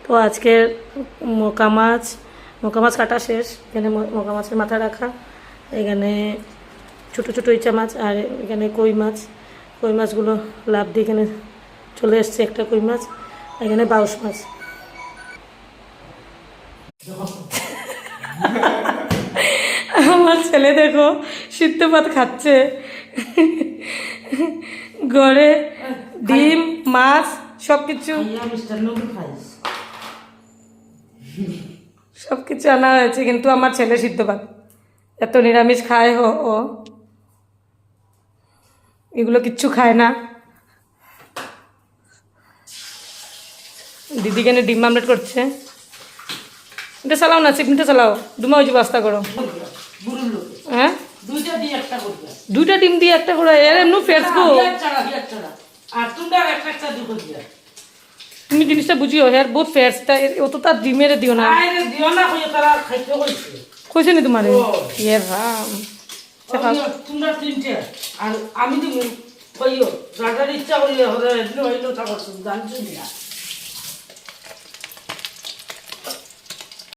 তো আজকে মোকা মাছ কাটা শেষ। এখানে মোকা মাছের মাথা রাখা, এখানে ছোটো ছোটো ইচা মাছ, আর এখানে কই মাছগুলো লাভ দিয়ে এখানে চলে এসছে একটা কই মাছ, এখানে বাউশ মাছ। আমার ছেলে দেখো সিদ্ধ ভাত খাচ্ছে, ঘরে ডিম মাছ সব কিছু আনা হয়েছে, কিন্তু আমার ছেলে সিদ্ধ ভাত, এত নিরামিষ খায় ও এগুলো কিচ্ছু খায় না। দিদি কেন ডিম আমলেট করছে, এটা চালাও না, চিকনিটা চালাও, ডুমা হয়েছে বাস্তা করো। হ্যাঁ দুইটা ডিম দিয়ে একটা করে, এর এমনি ফেরস গো, তুমি জিনিসটা বুঝিও, হ্যাঁ বহুত ফেরসটা, অত তার ডিমের দিও না, কইছে নি তোমার ইয়ে রাম। তোমরা তিনটে আর আমি দিব কইও রাজার ইচ্ছা হইলে হইলো তা করছো জানছো না।